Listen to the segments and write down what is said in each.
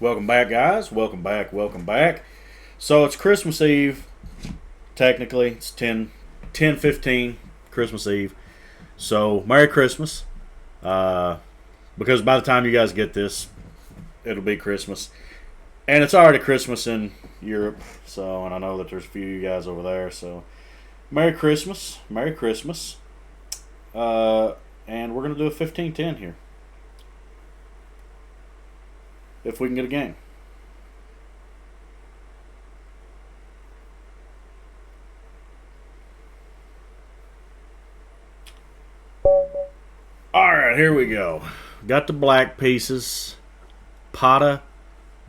Welcome back, guys. Welcome back. Welcome back. So it's Christmas Eve. Technically, it's 10:15 Christmas Eve. So Merry Christmas. Because by the time you guys get this, it'll be Christmas. And it's already Christmas in Europe. So, and I know that there's a few of you guys over there. So Merry Christmas. Merry Christmas. And we're going to do a 15-10 here. If we can get a game. Alright, here we go. Got the black pieces. Pata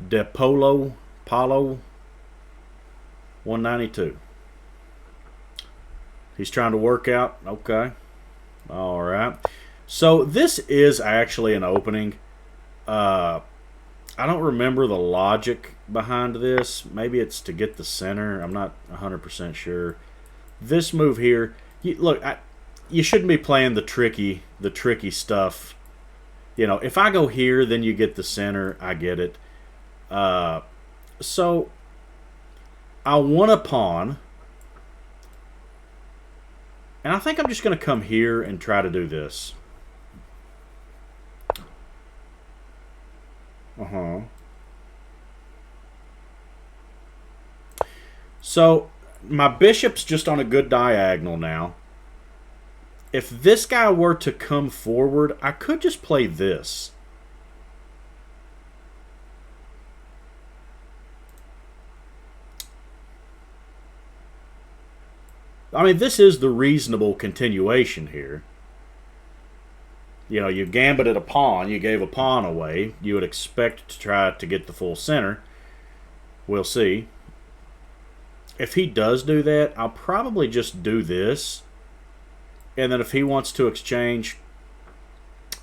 de Polo 192. He's trying to work out. Okay. Alright. So this is actually an opening. I don't remember the logic behind this. Maybe it's to get the center. I'm not 100% sure. This move here, you shouldn't be playing the tricky stuff. You know, if I go here, then you get the center. I get it. So I want a pawn, and I think I'm just going to come here and try to do this. So my bishop's just on a good diagonal now. If this guy were to come forward, I could just play this. I mean, this is the reasonable continuation here. You know, you gambited a pawn, you gave a pawn away. You would expect to try to get the full center. We'll see. If he does do that, I'll probably just do this. And then if he wants to exchange,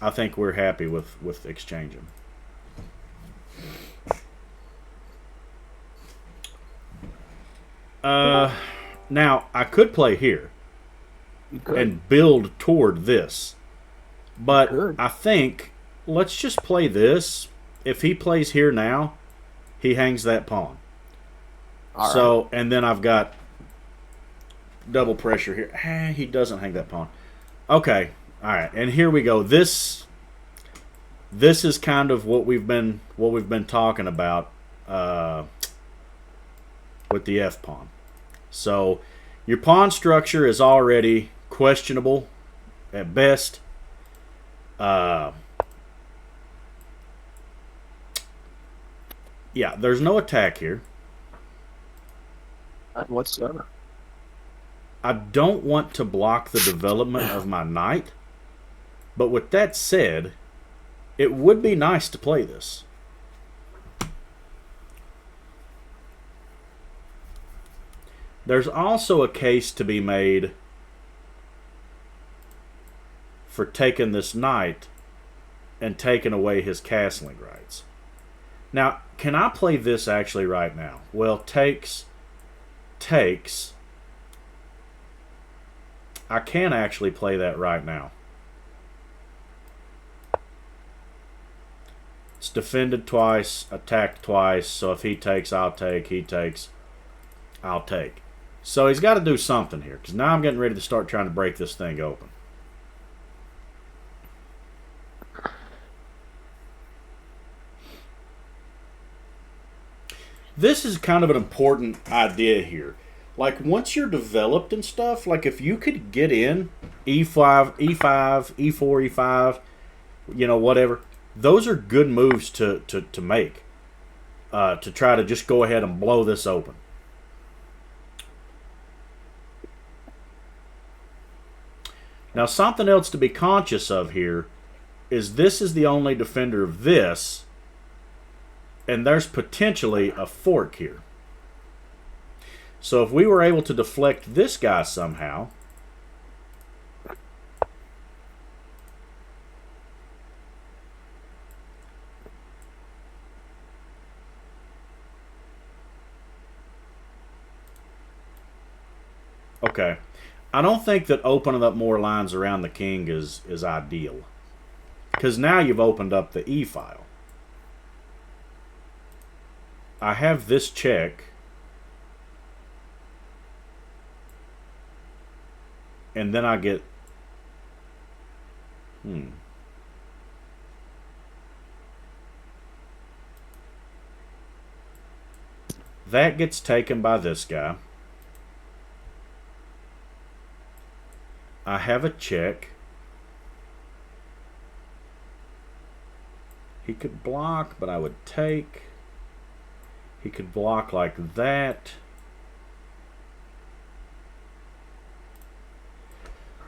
I think we're happy with exchanging. Now, I could play here and build toward this. But I think, let's just play this. If he plays here now, he hangs that pawn. So, and then I've got double pressure here. He doesn't hang that pawn. Okay, all right, and here we go. This is kind of what we've been talking about with the F pawn. So, your pawn structure is already questionable at best. Yeah, there's no attack here. Whatsoever. I don't want to block the development of my knight. But with that said, it would be nice to play this. There's also a case to be made for taking this knight and taking away his castling rights. Now, can I play this actually right now? Well, takes. I can actually play that right now. It's defended twice, attacked twice, so if he takes, I'll take. He takes, I'll take. So he's got to do something here, because now I'm getting ready to start trying to break this thing open. This is kind of an important idea here. Like, once you're developed and stuff, like if you could get in E5, E4, E5, you know, whatever, those are good moves to make. To try to just go ahead and blow this open. Now, something else to be conscious of here is this is the only defender of this, and there's potentially a fork here. So if we were able to deflect this guy somehow, okay, I don't think that opening up more lines around the king is ideal. Because now you've opened up the E file. I have this check. And then I get... That gets taken by this guy. I have a check. He could block, but I would take. He could block like that.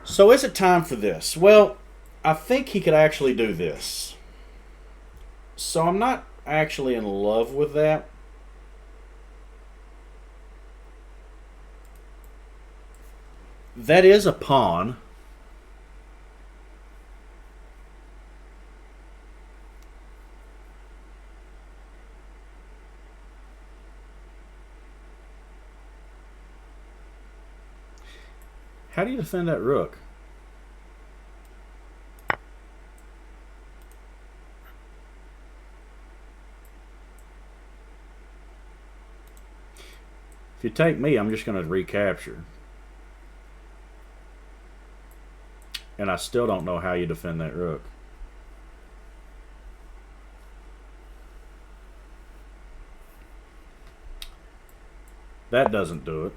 So is it time for this? Well, I think he could actually do this. So I'm not actually in love with that. That is a pawn. How do you defend that rook? If you take me, I'm just going to recapture. And I still don't know how you defend that rook. That doesn't do it.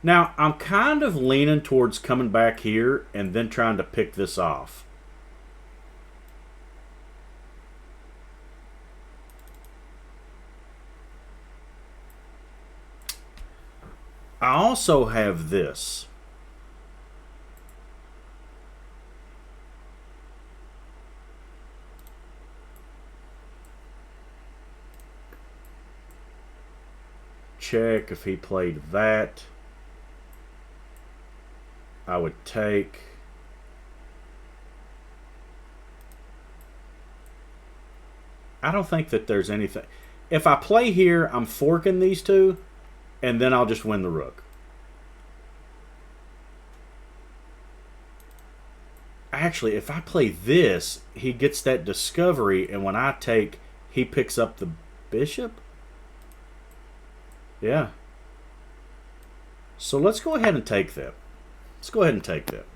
Now, I'm kind of leaning towards coming back here and then trying to pick this off. I also have this. Check if he played that. I would take. I don't think that there's anything. If I play here, I'm forking these two, and then I'll just win the rook. Actually, if I play this, he gets that discovery, and when I take, he picks up the bishop? Yeah. So let's go ahead and take that. Let's go ahead and take that.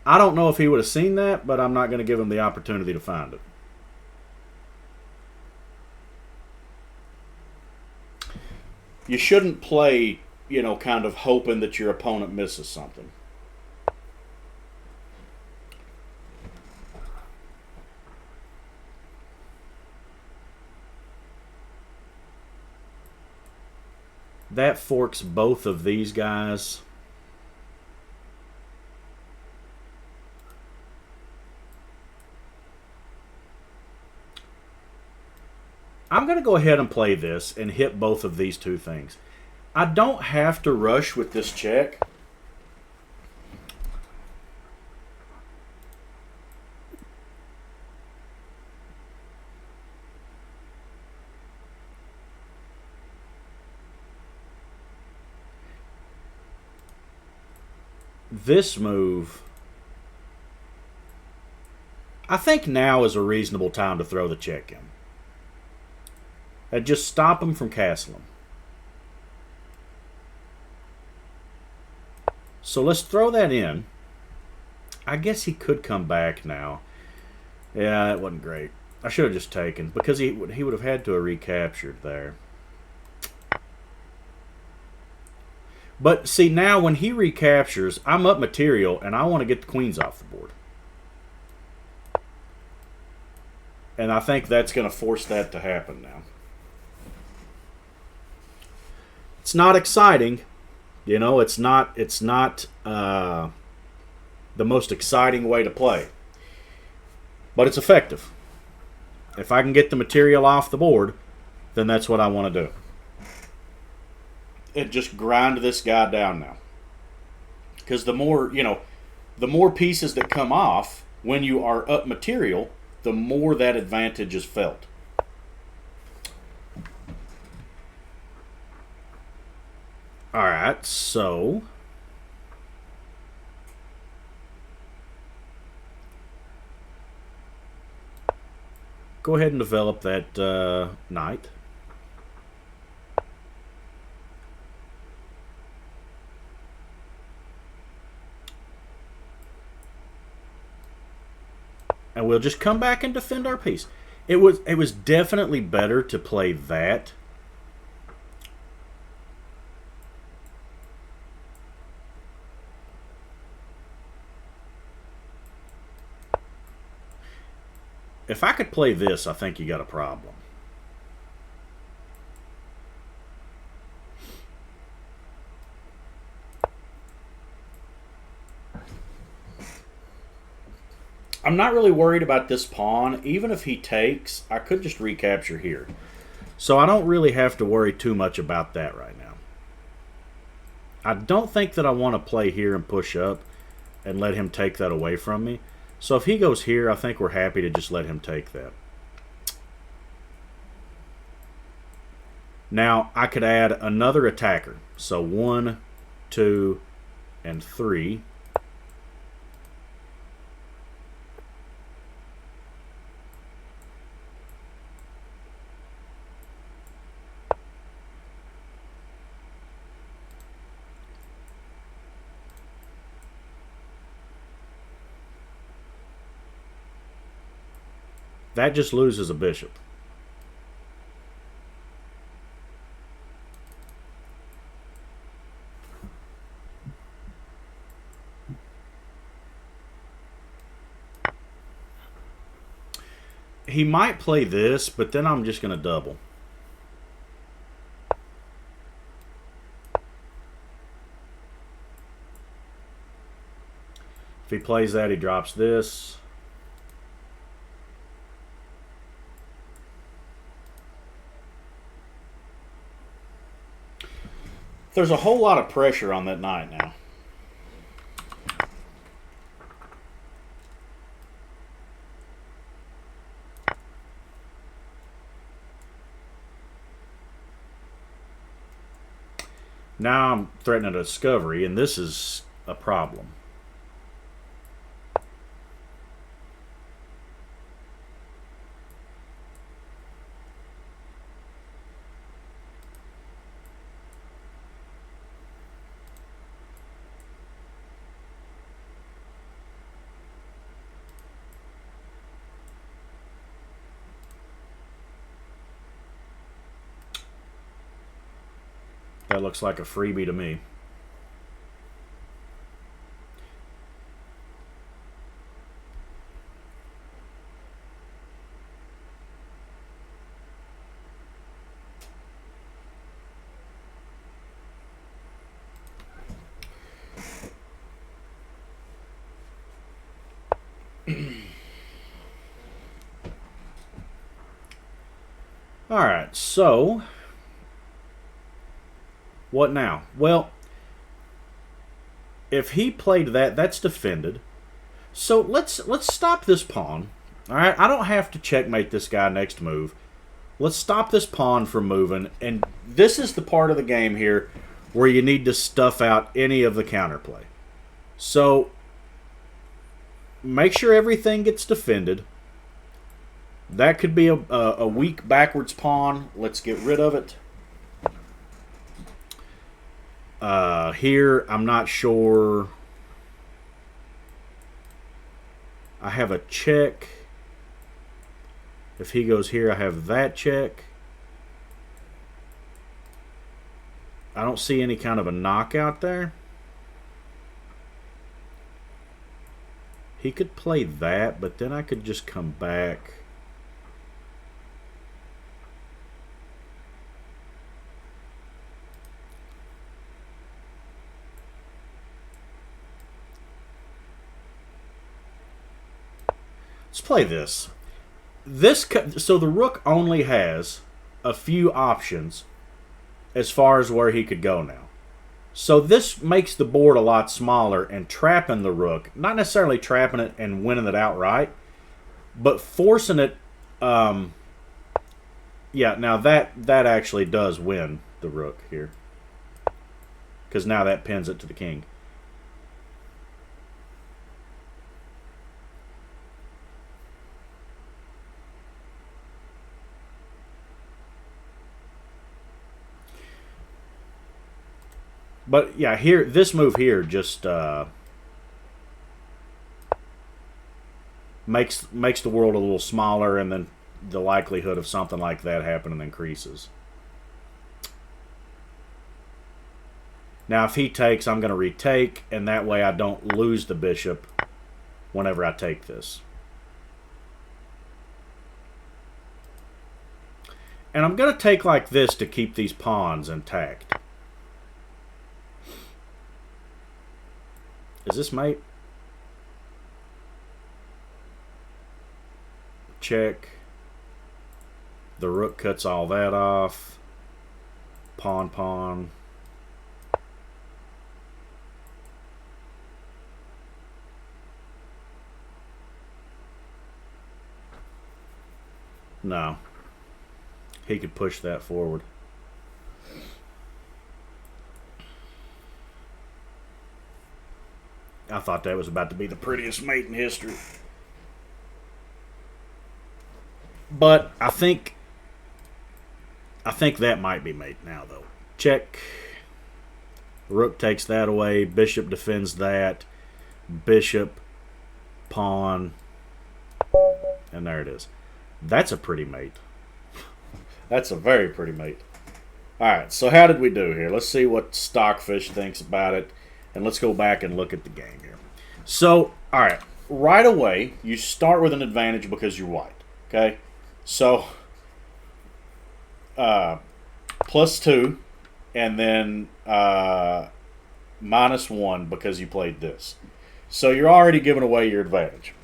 I don't know if he would have seen that, but I'm not going to give him the opportunity to find it. You shouldn't play, you know, kind of hoping that your opponent misses something. That forks both of these guys. I'm going to go ahead and play this and hit both of these two things. I don't have to rush with this check. This move, I think now is a reasonable time to throw the check in. And just stop him from castling. So let's throw that in. I guess he could come back now. Yeah, that wasn't great. I should have just taken, because he would have had to have recaptured there. But see, now when he recaptures, I'm up material and I want to get the queens off the board. And I think that's going to force that to happen now. It's not exciting, you know. It's not the most exciting way to play, but it's effective. If I can get the material off the board, then that's what I want to do. And just grind this guy down now, because the more, you know, the more pieces that come off when you are up material, the more that advantage is felt. All right, so go ahead and develop that knight. And we'll just come back and defend our piece. It was definitely better to play that. If I could play this, I think you got a problem. I'm not really worried about this pawn. Even if he takes, I could just recapture here. So I don't really have to worry too much about that right now. I don't think that I want to play here and push up and let him take that away from me. So if he goes here, I think we're happy to just let him take that. Now, I could add another attacker. So 1, 2, and 3. That just loses a bishop. He might play this, but then I'm just going to double. If he plays that, he drops this. There's a whole lot of pressure on that knight now. Now I'm threatening a discovery, and this is a problem. That looks like a freebie to me. All right, so what now? Well, if he played that, that's defended. So let's stop this pawn. All right, I don't have to checkmate this guy next move. Let's stop this pawn from moving, and this is the part of the game here where you need to stuff out any of the counterplay. So make sure everything gets defended. That could be a weak backwards pawn. Let's get rid of it. Here, I'm not sure. I have a check. If he goes here, I have that check. I don't see any kind of a knockout there. He could play that, but then I could just come back. Let's play this. So the rook only has a few options as far as where he could go now. So this makes the board a lot smaller and trapping the rook. Not necessarily trapping it and winning it outright, but forcing it. Yeah, now that actually does win the rook here. Because now that pins it to the king. But yeah, here this move here just makes the world a little smaller, and then the likelihood of something like that happening increases. Now, if he takes, I'm going to retake, and that way I don't lose the bishop whenever I take this. And I'm going to take like this to keep these pawns intact. Is this mate? Check. The rook cuts all that off. Pawn, pawn. No. He could push that forward. I thought that was about to be the prettiest mate in history. But I think that might be mate now, though. Check. Rook takes that away. Bishop defends that. Bishop, pawn, and there it is. That's a pretty mate. That's a very pretty mate. Alright, so how did we do here? Let's see what Stockfish thinks about it. And let's go back and look at the game here. So, alright, right away, you start with an advantage because you're white. Okay? So, +2, and then -1 because you played this. So you're already giving away your advantage.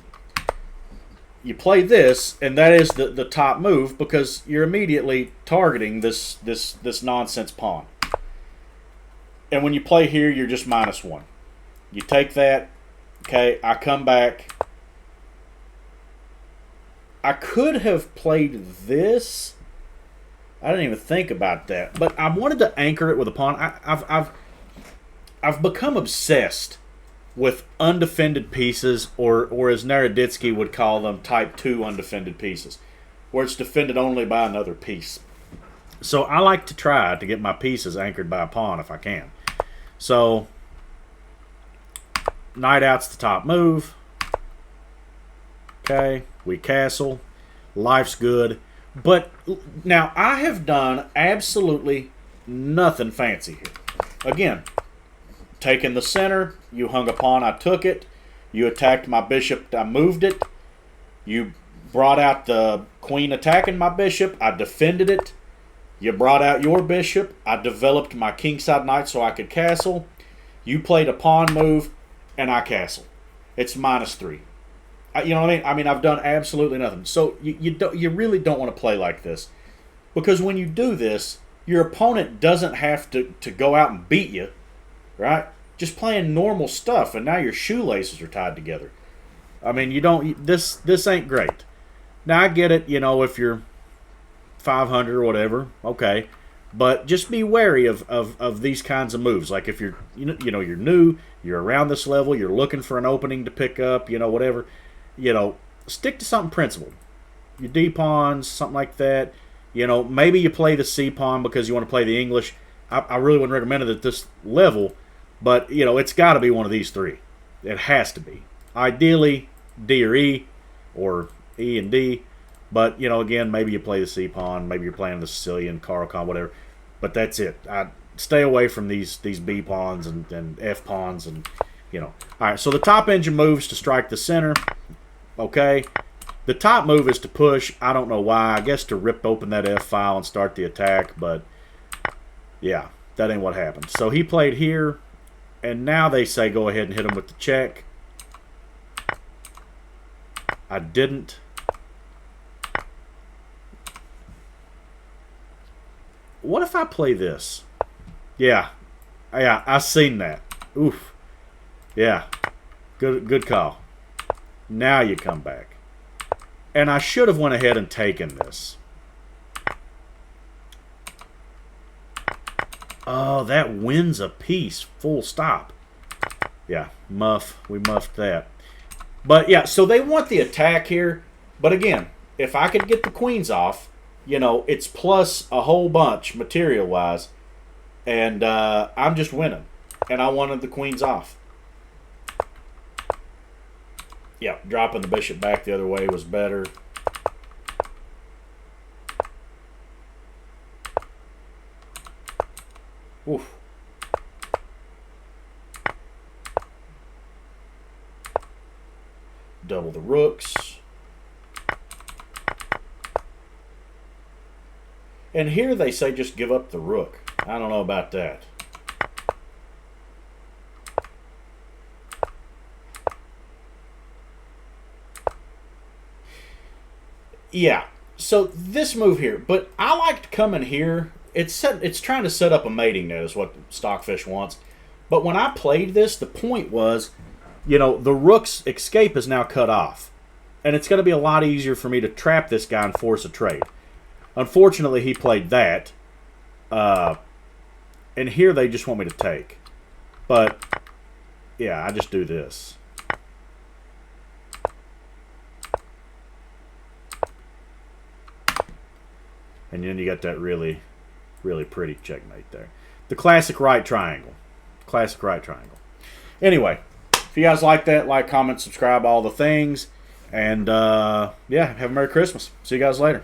You play this, and that is the top move because you're immediately targeting this nonsense pawn. And when you play here, you're just -1. You take that. Okay, I come back. I could have played this. I didn't even think about that, but I wanted to anchor it with a pawn. I've become obsessed with undefended pieces, or as Naroditsky would call them, type 2 undefended pieces, where it's defended only by another piece. So I like to try to get my pieces anchored by a pawn if I can. So knight out's the top move. Okay, we castle. Life's good. But now I have done absolutely nothing fancy here. Again, taking the center, you hung a pawn, I took it. You attacked my bishop, I moved it. You brought out the queen attacking my bishop, I defended it. You brought out your bishop, I developed my kingside knight so I could castle. You played a pawn move, and I castle. It's -3. You know what I mean? I mean, I've done absolutely nothing. So you really don't want to play like this. Because when you do this, your opponent doesn't have to go out and beat you. Right? Just playing normal stuff, and now your shoelaces are tied together. I mean, you don't. This ain't great. Now I get it. You know, if you're 500 or whatever, okay, but just be wary of these kinds of moves. Like if you're you're new, you're around this level, you're looking for an opening to pick up, whatever. Stick to something principled. Your D pawns, something like that. Maybe you play the C pawn because you want to play the English. I really wouldn't recommend it at this level. But, it's got to be one of these three. It has to be. Ideally, D or E, or E and D. But, again, maybe you play the C pawn. Maybe you're playing the Sicilian, Caro Kann, whatever. But that's it. Stay away from these B pawns and F pawns. All right, so the top engine moves to strike the center. Okay. The top move is to push. I don't know why. I guess to rip open that F file and start the attack. But, yeah, that ain't what happened. So he played here. And now they say go ahead and hit him with the check. I didn't. What if I play this? Yeah, I seen that. Oof. Yeah, good call. Now you come back. And I should have went ahead and taken this. Oh, that wins a piece. Full stop. Yeah, muff. We muffed that. But, yeah, so they want the attack here. But, again, if I could get the queens off, it's plus a whole bunch material-wise. And I'm just winning. and I wanted the queens off. Yeah, dropping the bishop back the other way was better. Oof. Double the rooks. And here they say just give up the rook. I don't know about that. Yeah, so this move here, but I liked coming here. It's trying to set up a mating net is what Stockfish wants. But when I played this, the point was, you know, the rook's escape is now cut off. And it's going to be a lot easier for me to trap this guy and force a trade. Unfortunately, he played that. And here they just want me to take. But, yeah, I just do this. And then you got that really, really pretty checkmate there. The classic right triangle. Classic right triangle. Anyway, if you guys like that, like, comment, subscribe, all the things. And, yeah, have a Merry Christmas. See you guys later.